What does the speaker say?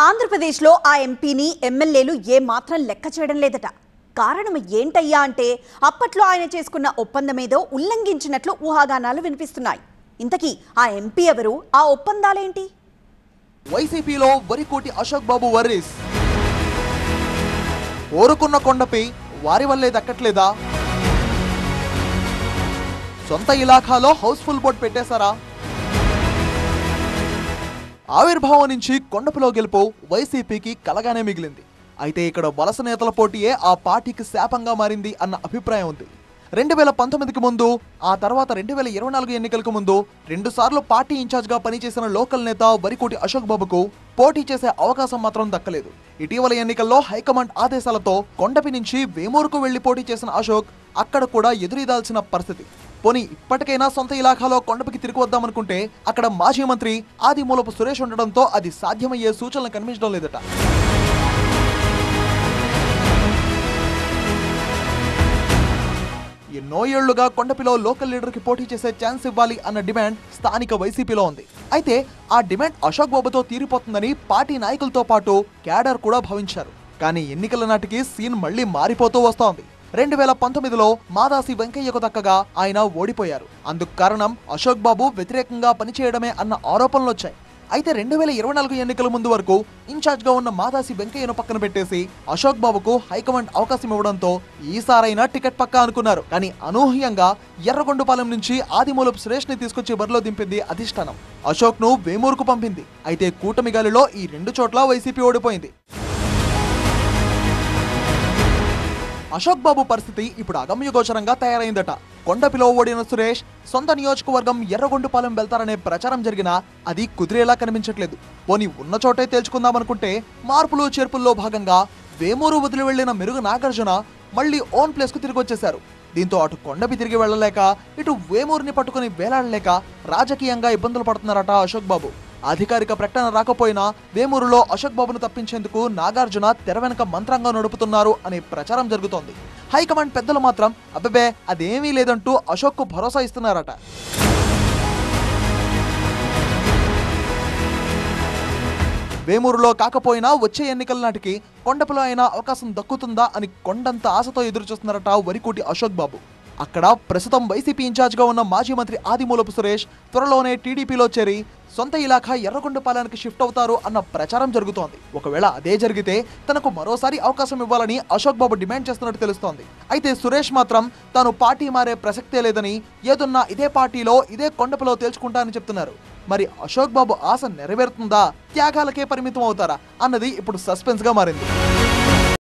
ఆంధ్రప్రదేశ్లో ఆ ఎంపీని ఎమ్మెల్యేలు ఏమాత్రం లెక్క చేయడం లేదట. కారణం ఏంటయ్యా అంటే అప్పట్లో ఆయన చేసుకున్న ఒప్పందమేదో ఉల్లంఘించినట్లు ఊహాగానాలు వినిపిస్తున్నాయి. ఇంతకీ ఆ ఎంపీ ఎవరు, ఆ ఒప్పందాలేంటి? వైసీపీలో వరికోటి అశోక్ బాబు వర్రీస్. కోరుకున్న కొండపై వారి వల్లే దక్కట్లేదా? సొంత ఇలాఖాలో హౌస్ఫుల్ బోర్డు పెట్టేశారా? ఆవిర్భావం నుంచి కొండపులో గెలుపు వైసీపీకి కలగానే మిగిలింది. అయితే ఇక్కడ వలస నేతల పోటీయే ఆ పార్టీకి శాపంగా మారింది అన్న అభిప్రాయం ఉంది. 2019కి ముందు, ఆ తర్వాత 2024 ఎన్నికలకు ముందు 2 సార్లు పార్టీ ఇన్ఛార్జ్గా పనిచేసిన లోకల్ నేత వరికోటి అశోక్ బాబుకు పోటీ చేసే అవకాశం మాత్రం దక్కలేదు. ఇటీవల ఎన్నికల్లో హైకమాండ్ ఆదేశాలతో కొండపి నుంచి వేమూరుకు వెళ్లి పోటీ చేసిన అశోక్ అక్కడ కూడా ఎదురీదాల్సిన పరిస్థితి. పోనీ ఇప్పటికైనా సొంత ఇలాఖాలో కొండపికి తిరిగి వద్దామనుకుంటే అక్కడ మాజీ మంత్రి ఆదిమూలపు సురేష్ ఉండడంతో అది సాధ్యమయ్యే సూచనలు కనిపించడం లేదట. ఎన్నో ఏళ్లుగా కొండపిలో లోకల్ లీడర్కి పోటీ చేసే ఛాన్స్ ఇవ్వాలి అన్న డిమాండ్ స్థానిక వైసీపీలో ఉంది. అయితే ఆ డిమాండ్ అశోక్ బాబుతో తీరిపోతుందని పార్టీ నాయకులతో పాటు క్యాడర్ కూడా భావించారు. కానీ ఎన్నికల నాటికి సీన్ మళ్లీ మారిపోతూ వస్తోంది. 2019లో మాదాసి వెంకయ్యకు దక్కగా ఆయన ఓడిపోయారు. అందుకు కారణం అశోక్ బాబు వ్యతిరేకంగా పనిచేయడమే అన్న ఆరోపణలు వచ్చాయి. అయితే 2024 ఎన్నికల ముందు వరకు ఇన్ఛార్జ్గా ఉన్న మాదాసి వెంకయ్యను పక్కన పెట్టేసి అశోక్ బాబుకు హైకమాండ్ అవకాశం ఇవ్వడంతో ఈసారైనా టికెట్ పక్కా అనుకున్నారు. కానీ అనూహ్యంగా ఎర్రగొండపాలెం నుంచి ఆదిమూలపు సురేష్ ని తీసుకొచ్చి బరిలో దింపింది అధిష్టానం. అశోక్ ను వేమూరుకు పంపింది. అయితే కూటమి గాలిలో ఈ 2 చోట్ల వైసీపీ ఓడిపోయింది. అశోక్ బాబు పరిస్థితి ఇప్పుడు అగమ్యగోచరంగా తయారైందట. కొండపిలో ఓడిన సురేష్ సొంత నియోజకవర్గం ఎర్రగొండపాలెం వెళ్తారనే ప్రచారం జరిగినా అది కుదిరేలా కనిపించట్లేదు. పోనీ ఉన్న చోటే తేల్చుకుందామనుకుంటే మార్పులు చేర్పుల్లో భాగంగా వేమూరు వదిలి వెళ్లిన మెరుగు నాగార్జున మళ్లీ ఓన్ ప్లేస్ కు తిరిగి వచ్చేశారు. దీంతో అటు కొండపి తిరిగి వెళ్లలేక, ఇటు వేమూరుని పట్టుకుని వేలాడలేక రాజకీయంగా ఇబ్బందులు పడుతున్నారట అశోక్ బాబు. అధికారిక ప్రకటన రాకపోయినా వేమూరులో అశోక్ బాబును తప్పించేందుకు నాగార్జున తెర వెనక మంత్రంగా నడుపుతున్నారు అనే ప్రచారం జరుగుతోంది. హైకమాండ్ పెద్దలు మాత్రం అబ్బే అదేమీ లేదంటూ అశోక్ కు భరోసా ఇస్తున్నారట. వేమూరులో కాకపోయినా వచ్చే ఎన్నికల నాటికి కొండపలో అయినా అవకాశం దక్కుతుందా అని కొండంత ఆశతో ఎదురు చూస్తున్నారట వరికోటి అశోక్ బాబు. అక్కడ ప్రస్తుతం వైసీపీ ఇన్ఛార్జ్గా ఉన్న మాజీ మంత్రి ఆదిమూలపు సురేష్ త్వరలోనే టీడీపీలో చేరి సొంత ఇలాఖా ఎర్రగొండపాలెంకి షిఫ్ట్ అవుతారు అన్న ప్రచారం జరుగుతోంది. ఒకవేళ అదే జరిగితే తనకు మరోసారి అవకాశం ఇవ్వాలని అశోక్ బాబు డిమాండ్ చేస్తున్నట్టు తెలుస్తోంది. అయితే సురేష్ మాత్రం తాను పార్టీ మారే ప్రసక్తే లేదని, ఏదున్నా ఇదే పార్టీలో ఇదే కొండపలో తేల్చుకుంటా అని చెప్తున్నారు. మరి అశోక్ బాబు ఆశ నెరవేరుతుందా, త్యాగాలకే పరిమితం అవుతారా అన్నది ఇప్పుడు సస్పెన్స్ గా మారింది.